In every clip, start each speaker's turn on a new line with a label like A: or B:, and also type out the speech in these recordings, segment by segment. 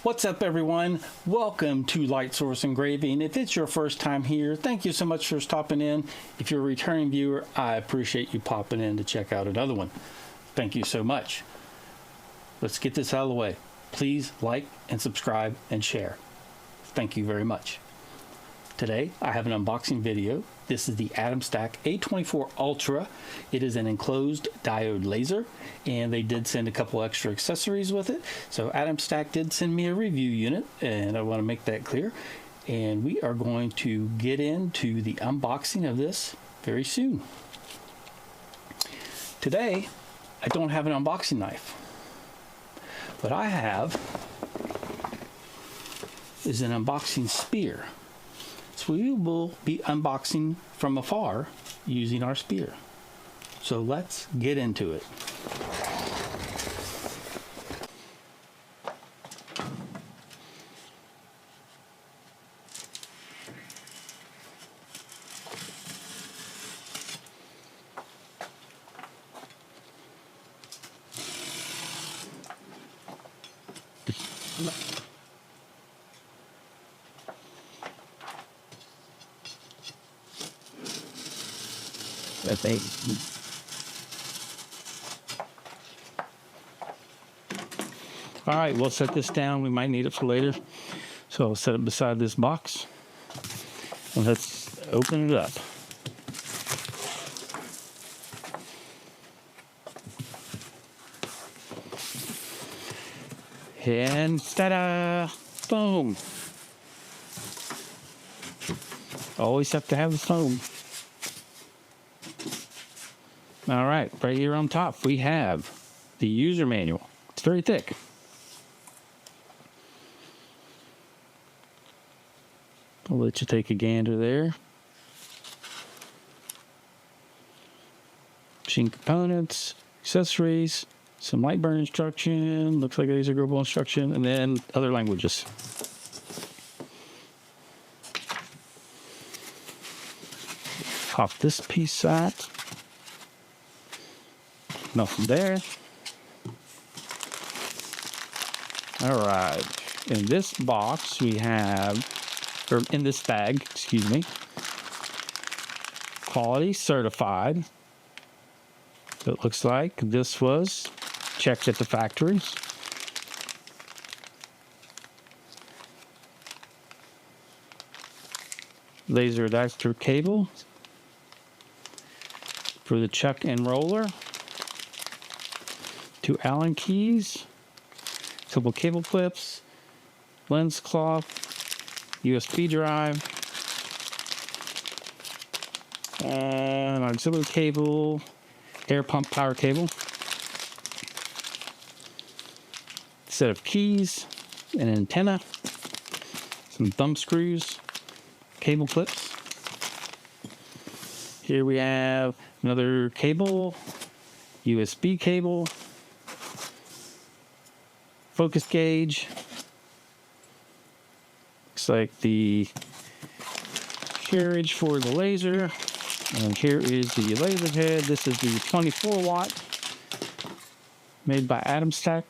A: What's up, everyone? Welcome to Light Source Engraving. If it's your first time here, thank you so much for stopping in. If you're a returning viewer, I appreciate you popping in to check out another one. Thank you so much. Let's get this out of the way. Please like and subscribe and share. Thank you very much. Today, I have an unboxing video. This is the Atomstack A24 Ultra. It is an enclosed diode laser, and they did send a couple extra accessories with it. So Atomstack did send me a review unit, and I want to make that clear. And we are going to get into the unboxing of this very soon. Today, I don't have an unboxing knife. What I have is an unboxing spear. So we will be unboxing from afar using our spear. So let's get into it. All right, we'll set this down. We might need it for later. So I'll set it beside this box. And let's open it up. And ta-da! Boom! Always have to have the foam. All right, right here on top, we have the user manual. It's very thick. I'll let you take a gander there. Machine components, accessories, some lightburn instruction, looks like laser global instruction, and then other languages. Pop this piece out. Nothing there. All right. In this box, we have, or in this bag, excuse me, quality certified. It looks like this was checked at the factories. Laser adapter cable for the chuck and roller. 2 Allen keys, couple cable clips, lens cloth, USB drive, an auxiliary cable, air pump power cable, set of keys, an antenna, some thumb screws, cable clips. Here we have another cable, USB cable, focus gauge. Looks like the carriage for the laser. And here is the laser head. This is the 24 watt made by Atomstack.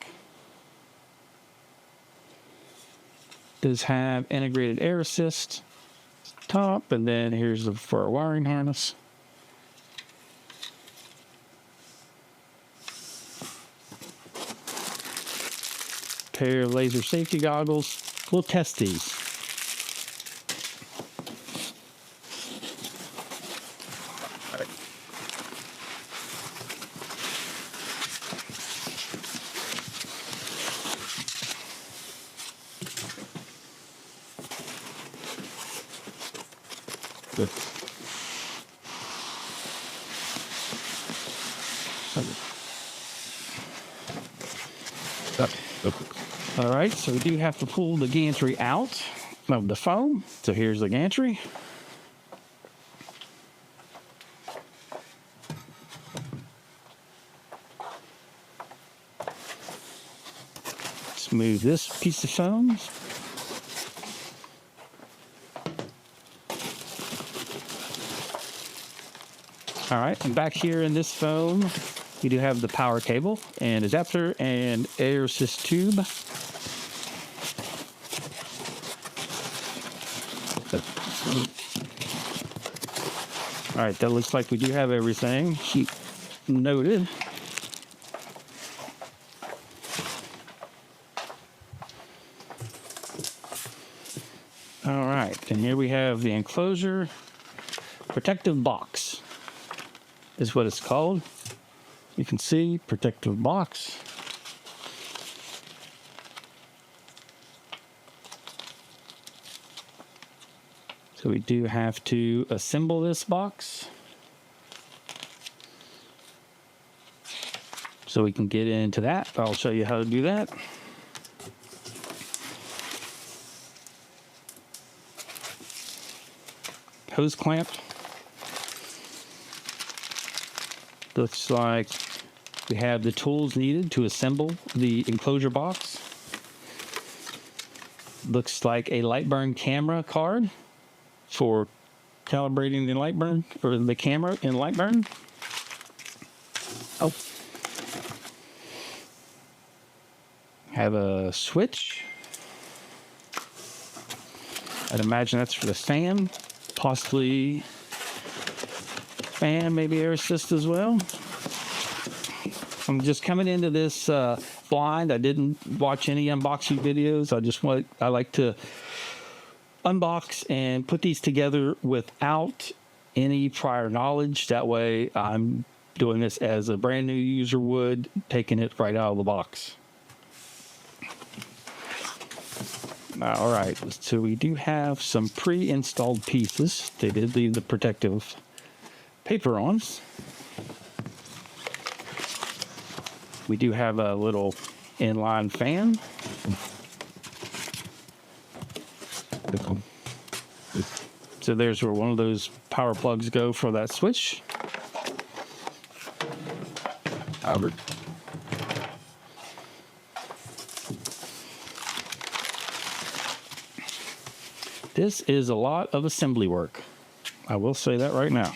A: Does have integrated air assist top, and then here's for a wiring harness. Pair of laser safety goggles. We'll test these. All right. Good. All right, so we do have to pull the gantry out of the foam. So here's the gantry. Let's move this piece of foam. All right, and back here in this foam, we do have the power cable and adapter and air assist tube.
B: All right, that looks like we do have everything. Keep noted. All right, and here we have the enclosure protective box is what it's called. You can see protective box. So we do have to assemble this box so we can get into that. I'll show you how to do that. Hose clamp. Looks like we have the tools needed to assemble the enclosure box. Looks like a lightburn camera card for calibrating the lightburn, or the camera in lightburn. Oh. Have a switch. I'd imagine that's for the fan. Possibly fan, maybe air assist as well. I'm just coming into this blind. I didn't watch any unboxing videos. I like to unbox and put these together without any prior knowledge. That way I'm doing this as a brand new user would, taking it right out of the box. All right, so we do have some pre-installed pieces. They did leave the protective paper on. We do have a little inline fan. So there's where one of those power plugs go for that switch. Albert. This is a lot of assembly work. I will say that right now.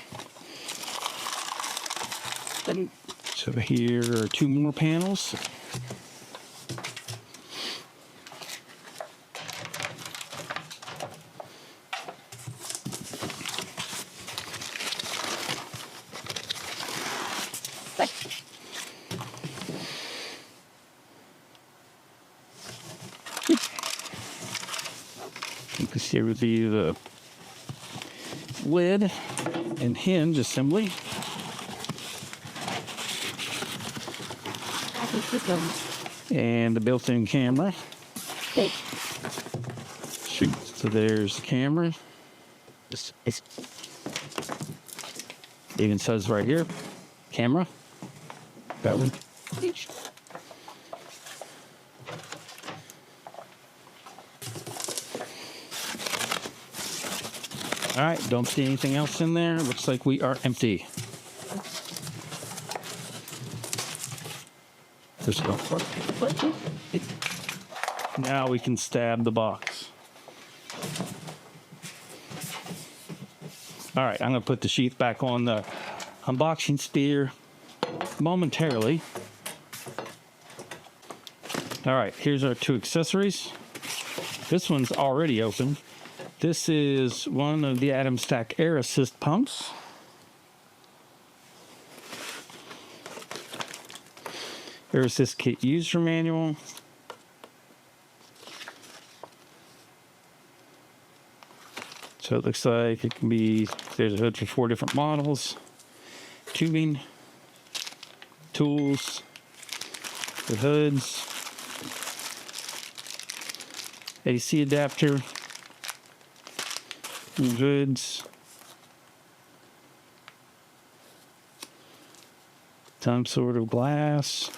B: So here are two more panels. You can see would be the lid and hinge assembly. And the built-in camera. So there's the camera. It even says right here, camera. That one. All right, don't see anything else in there. Looks like we are empty. There's no. Now we can stab the box. All right, I'm going to put the sheath back on the unboxing spear momentarily. All right, here's our two accessories. This one's already open. This is one of the Atomstack air assist pumps. Air assist kit user manual. So it looks like it can be, there's a hood for 4 different models. Tubing, tools, the hoods, AC adapter, hoods, some sort of glass.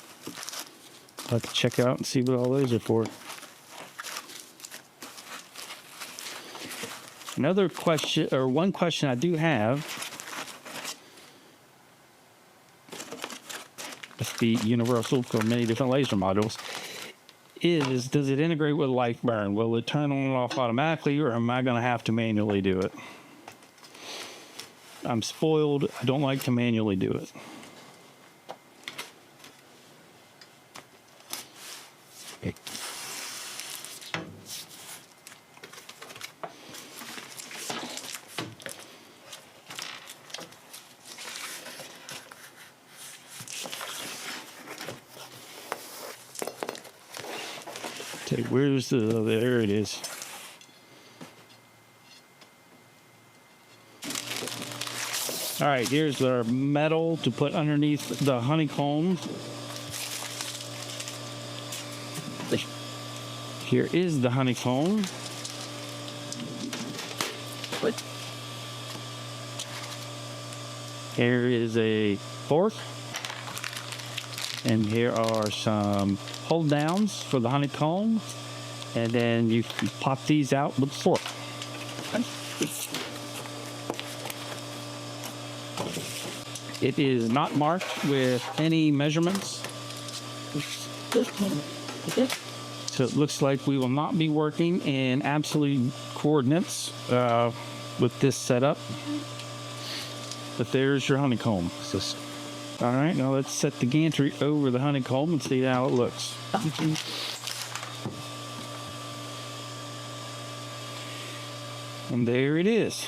B: I'll have to check out and see what all those are for. Another question, or one question I do have, must be universal for many different laser modules, is does it integrate with lightburn? Will it turn on and off automatically, or am I going to have to manually do it? I'm spoiled. I don't like to manually do it. Okay, where's the, there it is. All right, here's our metal to put underneath the honeycomb. Here is the honeycomb. Here is a fork. And here are some hold downs for the honeycomb. And then you pop these out with a fork. It is not marked with any measurements. So it looks like we will not be working in absolute coordinates with this setup. But there's your honeycomb. All right, now let's set the gantry over the honeycomb and see how it looks. And there it is.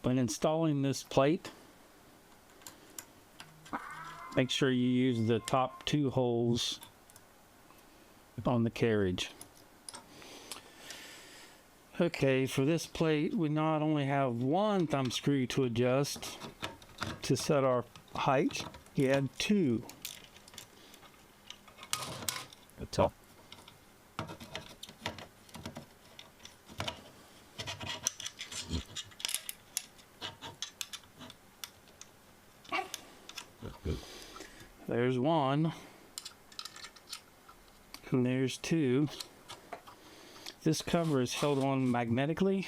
B: When installing this plate, make sure you use the top two holes on the carriage. Okay, for this plate, we not only have one thumb screw to adjust to set our height, we had two.
C: The top.
B: There's one. And there's two. This cover is held on magnetically.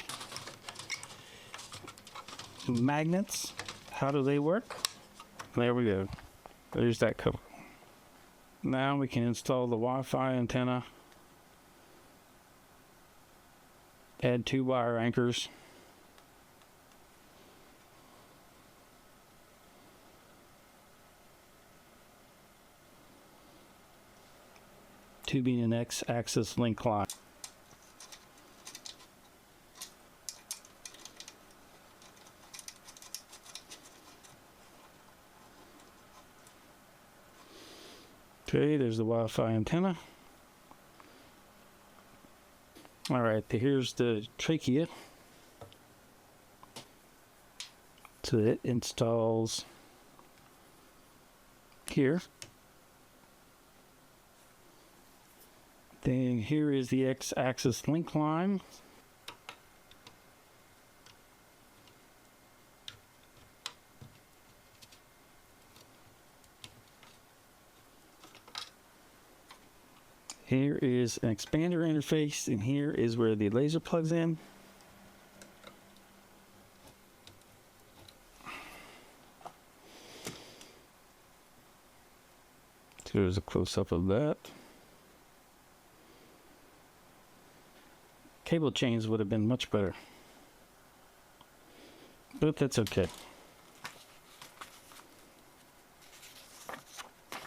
B: Magnets, how do they work? There we go. There's that cover. Now we can install the Wi-Fi antenna. Add 2 wire anchors. Tubing an X-axis link line. Okay, there's the Wi-Fi antenna. All right, here's the trachea. So it installs here. Then here is the X-axis link line. Here is an expander interface, and here is where the laser plugs in. So there's a close-up of that. Cable chains would have been much better, but that's okay.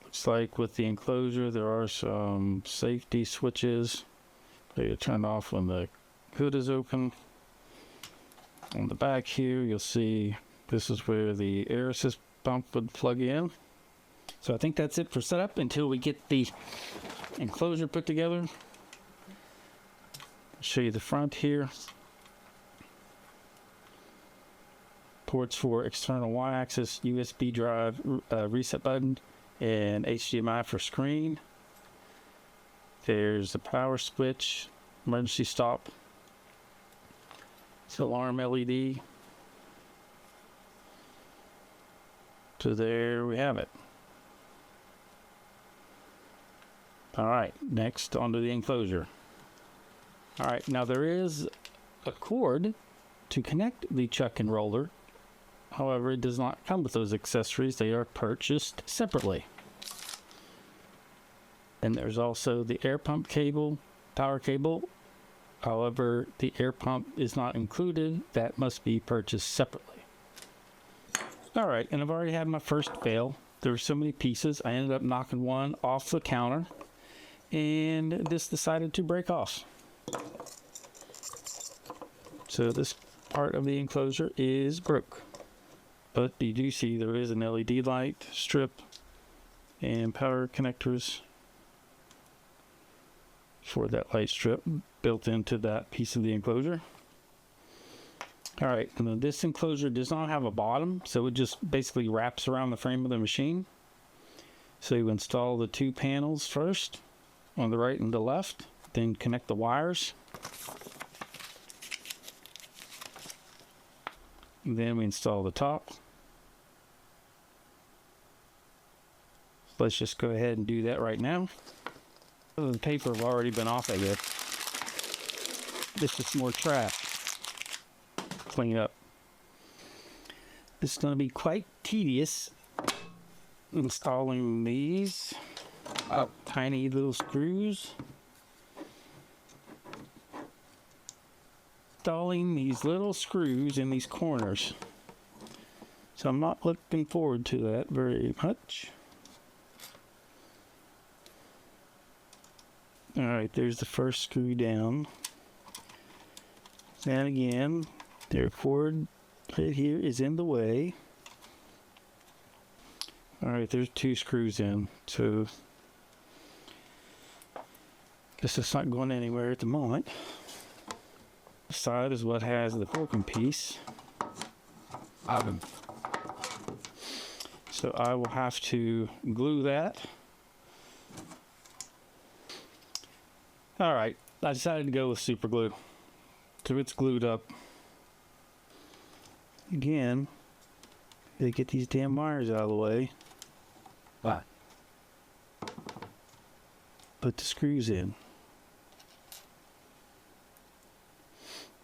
B: Looks like with the enclosure there are some safety switches. They turn off when the hood is open. On the back here, you'll see this is where the air assist pump would plug in. So I think that's it for setup until we get the enclosure put together. I'll show you the front here. Ports for external Y-axis, USB drive, reset button, and HDMI for screen. There's the power switch, emergency stop, it's alarm LED. So there we have it. All right, next onto the enclosure. All right, now there is a cord to connect the chuck and roller. However, it does not come with those accessories. They are purchased separately. And there's also the air pump cable, power cable. However, the air pump is not included. That must be purchased separately. All right, and I've already had my first fail. There were so many pieces. I ended up knocking one off the counter, and this decided to break off. So this part of the enclosure is broke. But you do see there is an LED light strip and power connectors for that light strip built into that piece of the enclosure. All right, and then this enclosure does not have a bottom, so it just basically wraps around the frame of the machine. So you install the two panels first on the right and the left, then connect the wires. And then we install the top. Let's just go ahead and do that right now. The paper have already been off, I guess. This is more trash. Clean up. This is going to be quite tedious installing these tiny little screws. Installing these little screws in these corners. So I'm not looking forward to that very much. Alright, there's the first screw down. And again, their cord right here is in the way. Alright, there's two screws in. So, this is not going anywhere at the moment. This side is what has the broken piece. So I will have to glue that. Alright, I decided to go with super glue. So it's glued up. Again, gotta get these damn wires out of the way.
C: What?
B: Put the screws in.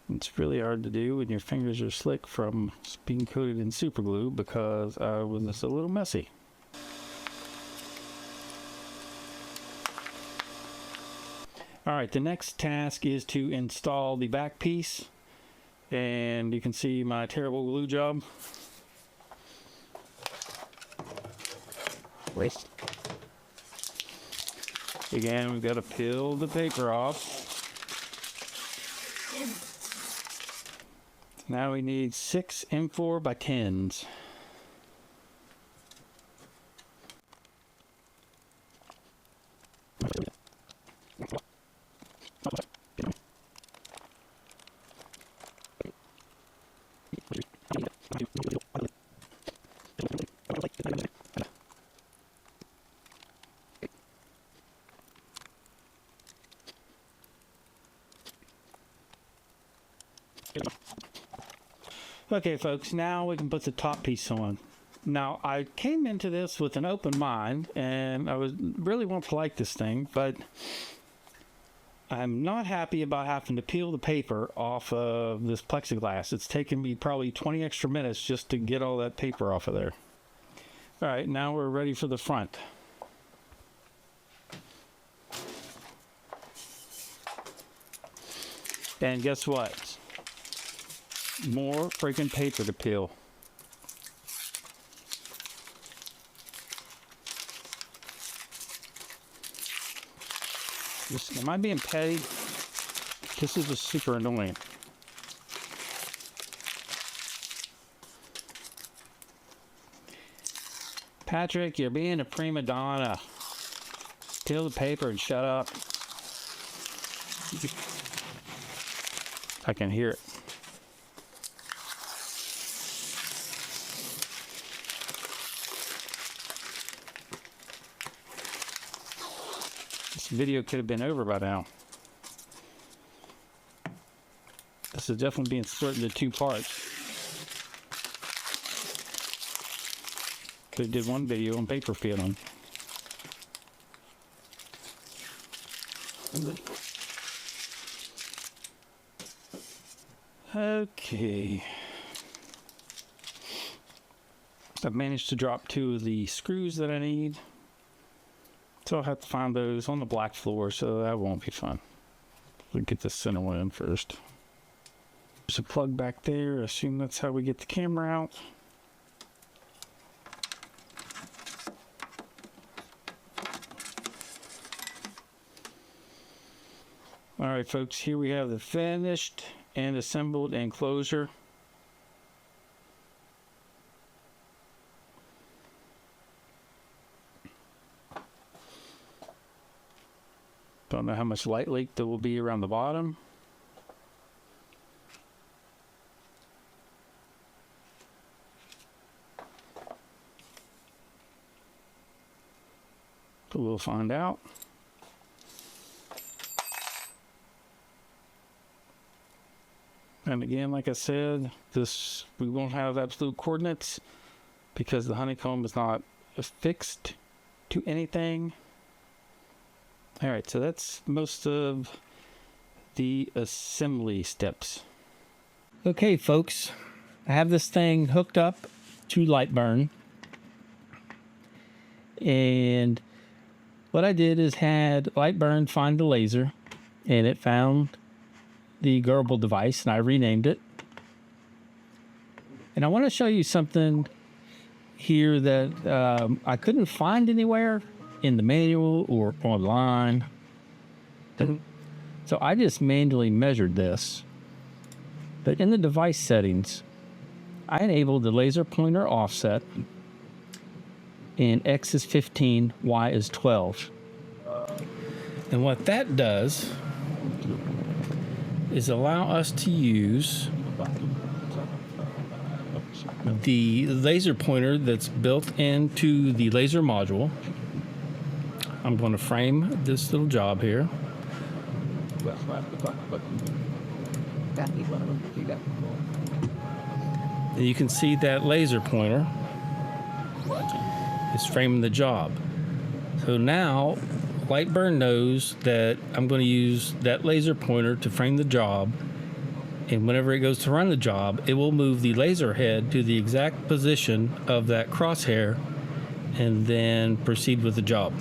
B: It's really hard to do when your fingers are slick from being coated in super glue because I was a little messy. Alright, the next task is to install the back piece, and you can see my terrible glue job.
C: Waste.
B: Again, we've got to peel the paper off. Now we need 6 M4 by 10s. Okay, folks, now we can put the top piece on. Now, I came into this with an open mind, and I was really want to like this thing, but I'm not happy about having to peel the paper off of this plexiglass. It's taken me probably 20 extra minutes just to get all that paper off of there. All right, now we're ready for the front. And guess what? More freaking paper to peel. Am I being petty? This is just super annoying. Patrick, you're being a prima donna. Peel the paper and shut up. I can hear it. This video could have been over by now. This is definitely being split into 2 parts. Could have did one video on paper peeling. Okay. I've managed to drop 2 of the screws that I need. So I'll have to find those on the black floor, so that won't be fun. We'll get this center one in first. There's a plug back there. I assume that's how we get the camera out. Alright folks, here we have the finished and assembled enclosure. Don't know how much light leak there will be around the bottom. But we'll find out. And again, like I said, we won't have absolute coordinates because the honeycomb is not affixed to anything. All right, so that's most of the assembly steps. Okay, folks, I have this thing hooked up to lightburn. And what I did is had lightburn find the laser, and it found the Gerbil device, and I renamed it. And I want to show you something here that I couldn't find anywhere in the manual or online. So I just manually measured this. But in the device settings, I enabled the laser pointer offset, and X is 15, Y is 12. And what that does is allow us to use the laser pointer that's built into the laser module. I'm going to frame this little job here. And you can see that laser pointer is framing the job. So now lightburn knows that I'm going to use that laser pointer to frame the job, and whenever it goes to run the job, it will move the laser head to the exact position of that crosshair and then proceed with the job.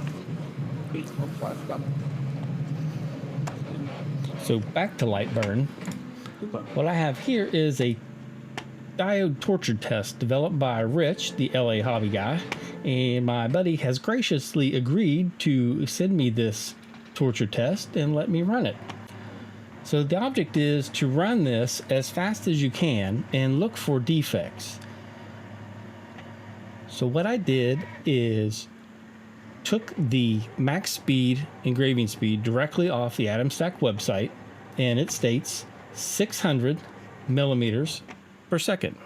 B: So back to lightburn. What I have here is a diode torture test developed by Rich, the LA hobby guy. And my buddy has graciously agreed to send me this torture test and let me run it. So the object is to run this as fast as you can and look for defects. So what I did is took the max speed engraving speed directly off the Atomstack website, and it states 600 millimeters per second.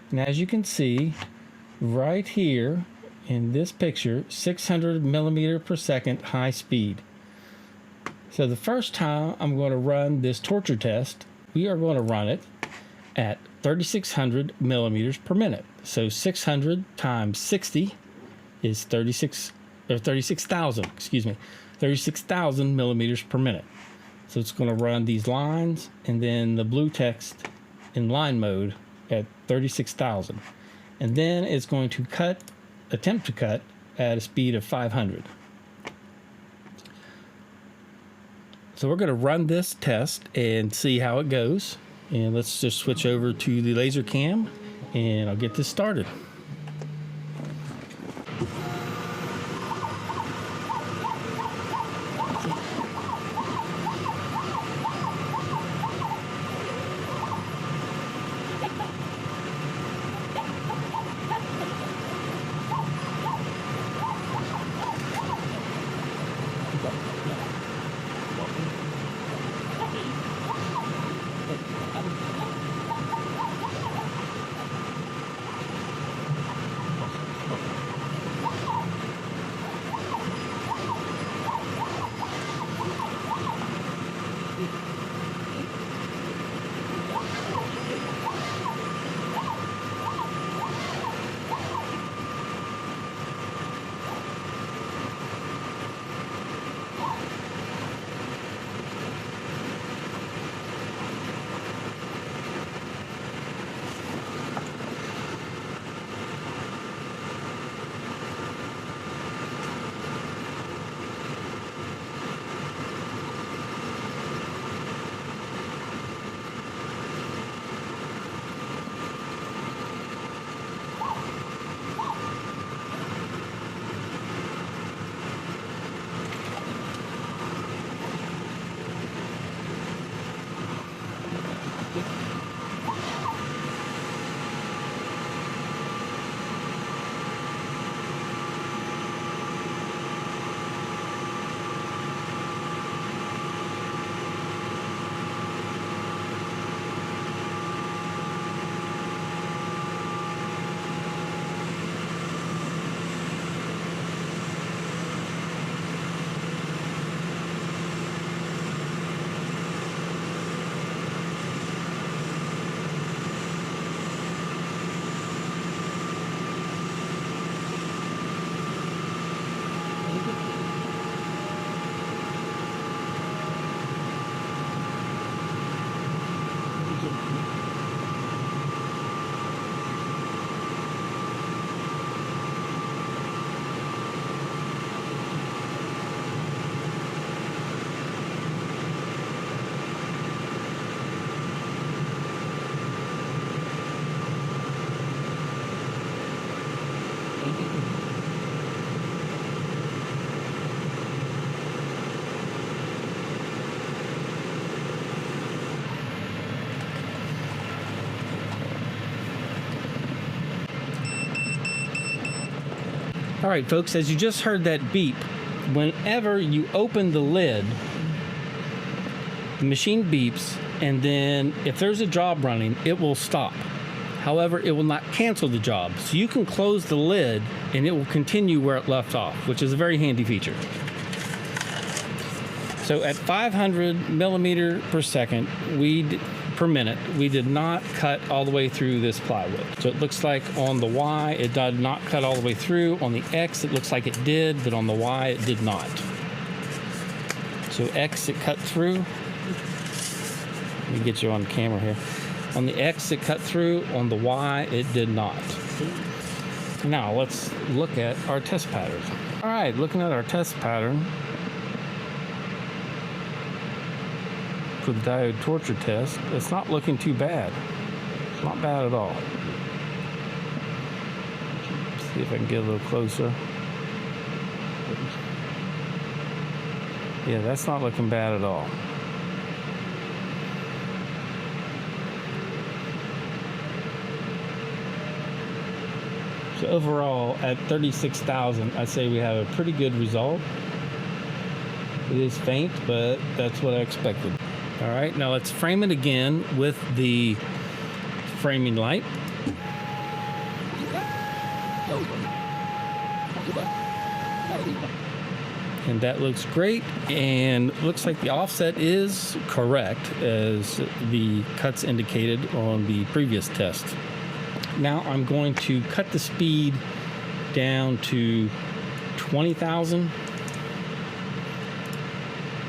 B: And as you can see right here in this picture, 600 millimeter per second high speed. So the first time I'm going to run this torture test, we are going to run it at 3,600 millimeters per minute. So 600 times 60 is 36,000, excuse me, 36,000 millimeters per minute. So it's going to run these lines and then the blue text in line mode at 36,000, and then it's going to attempt to cut at a speed of 500. So we're going to run this test and see how it goes, and let's just switch over to the laser cam and I'll get this started.
A: right, folks, as you just heard that beep, whenever you open the lid, the machine beeps, and then if there's a job running, it will stop. However, it will not cancel the job. So you can close the lid and it will continue where it left off, which is a very handy feature. So at 500 millimeter per second, per minute, we did not cut all the way through this plywood. So it looks like on the Y, it did not cut all the way through. On the X, it looks like it did, but on the Y, it did not. So X, it cut through. Let me get you on camera here. On the X, it cut through. On the Y, it did not. Now, let's look at our test pattern. All right, looking at our test pattern for the diode torture test, it's not looking too bad. It's not bad at all. Let's see if I can get a little closer. Yeah, that's not looking bad at all. So overall, at 36,000, I'd say we have a pretty good result. It is faint, but that's what I expected. All right, now let's frame it again with the framing light. And that looks great, and looks like the offset is correct as the cuts indicated on the previous test. Now I'm going to cut the speed down to 20,000.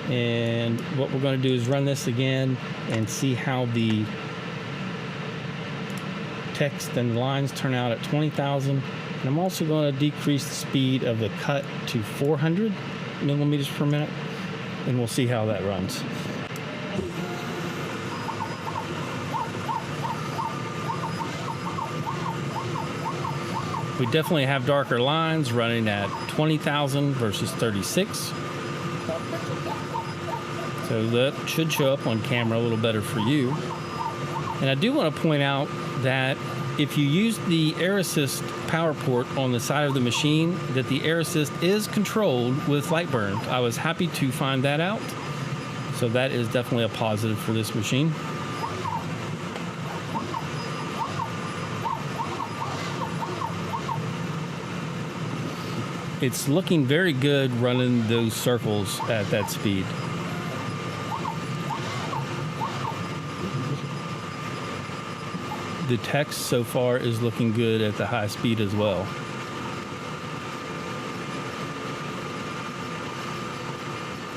A: And what we're going to do is run this again and see how the text and the lines turn out at 20,000. And I'm also going to decrease the speed of the cut to 400 millimeters per minute, and we'll see how that runs. We definitely have darker lines running at 20,000 versus 36. So that should show up on camera a little better for you. And I do want to point out that if you use the air assist power port on the side of the machine, that the air assist is controlled with lightburn. I was happy to find that out. So that is definitely a positive for this machine. It's looking very good running those circles at that speed. The text so far is looking good at the high speed as well.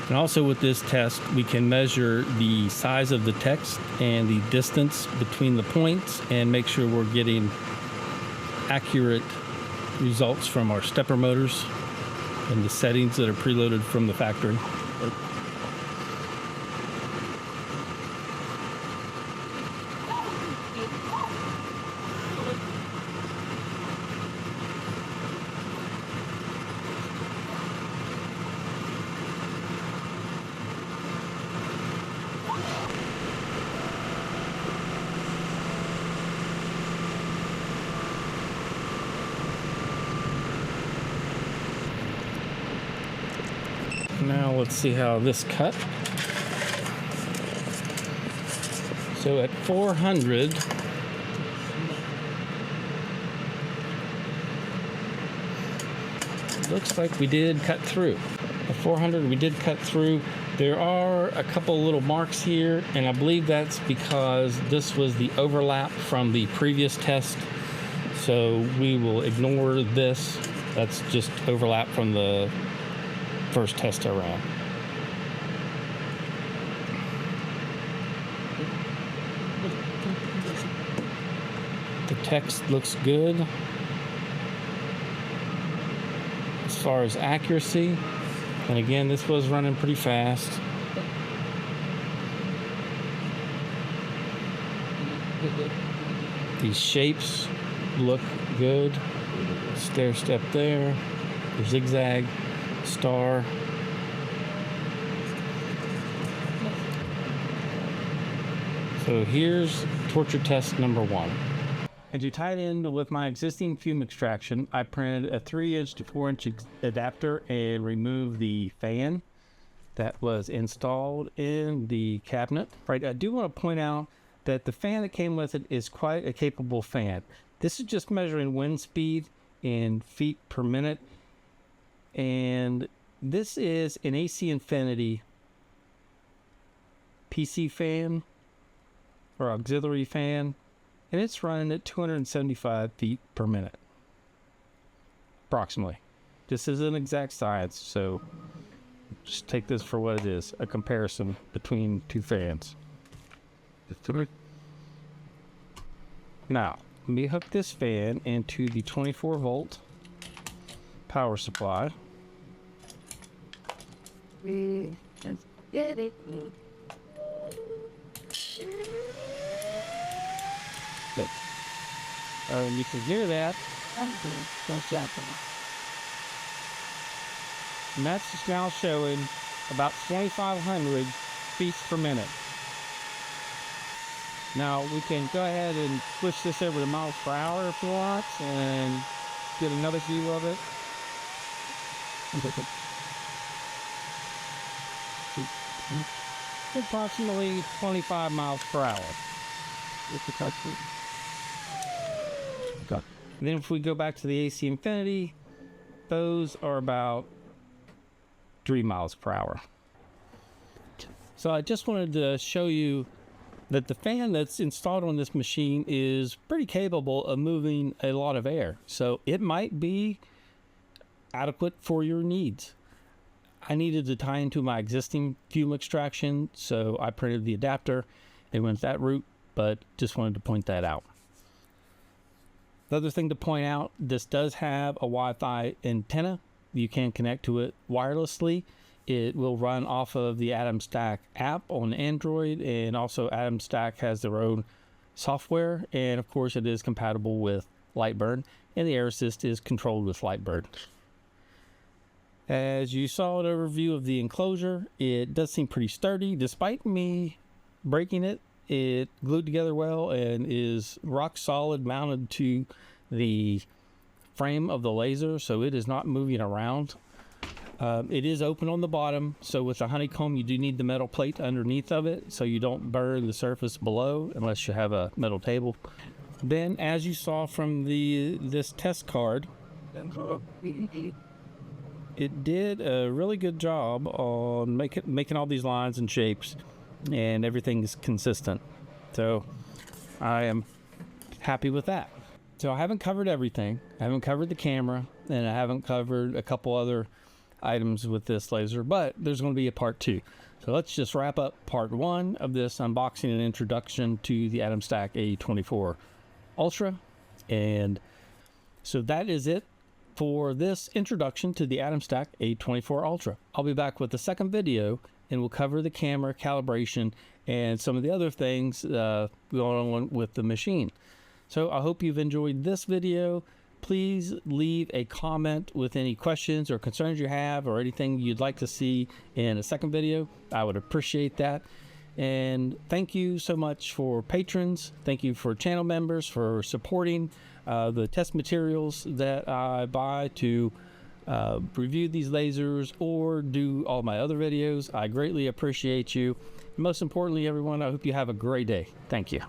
A: And also with this test, we can measure the size of the text and the distance between the points and make sure we're getting accurate results from our stepper motors and the settings that are preloaded from the factory. Now let's see how this cut. So at 400, looks like we did cut through. At 400, we did cut through. There are a couple little marks here, and I believe that's because this was the overlap from the previous test. So we will ignore this. That's just overlap from the first test I ran. The text looks good as far as accuracy, and again, this was running pretty fast. These shapes look good. Stair step there, the zigzag, star. So here's torture test number 1.
B: And to tie it in with my existing FUME extraction, I printed a 3-inch to 4-inch adapter and removed the fan that was installed in the cabinet. Right, I do want to point out that the fan that came with it is quite a capable fan. This is just measuring wind speed in feet per minute. And this is an AC Infinity PC fan or auxiliary fan, and it's running at 275 feet per minute, approximately. This is an exact science, so just take this for what it is, a comparison between two fans. Now, let me hook this fan into the 24 volt power supply. You can hear that. And that's just now showing about 2,500 feet per minute. Now we can go ahead and switch this over to miles per hour if we want and get another view of it. Approximately 25 miles per hour. And then if we go back to the AC Infinity, those are about 3 miles per hour. So I just wanted to show you that the fan that's installed on this machine is pretty capable of moving a lot of air. So it might be adequate for your needs. I needed to tie into my existing FUME extraction, so I printed the adapter and went that route, but just wanted to point that out. The other thing to point out, this does have a Wi-Fi antenna. You can connect to it wirelessly. It will run off of the Atomstack app on Android, and also Atomstack has their own software, and of course it is compatible with lightburn, and the air assist is controlled with lightburn. As you saw an overview of the enclosure, it does seem pretty sturdy. Despite me breaking it, it glued together well and is rock solid, mounted to the frame of the laser, so it is not moving around. It is open on the bottom, so with the honeycomb you do need the metal plate underneath of it so you don't burn the surface below unless you have a metal table. Then, as you saw from this test card, it did a really good job on making all these lines and shapes, and everything is consistent. So I am happy with that. So I haven't covered everything. I haven't covered the camera, and I haven't covered a couple other items with this laser, but there's going to be a part 2. So let's just wrap up part 1 of this unboxing and introduction to the Atomstack A24 Ultra. And so that is it for this introduction to the Atomstack A24 Ultra. I'll be back with the second video, and we'll cover the camera calibration and some of the other things going on with the machine. So I hope you've enjoyed this video. Please leave a comment with any questions or concerns you have, or anything you'd like to see in a second video. I would appreciate that. And thank you so much for patrons. Thank you for channel members for supporting the test materials that I buy to review these lasers or do all my other videos. I greatly appreciate you. Most importantly, everyone, I hope you have a great day. Thank you.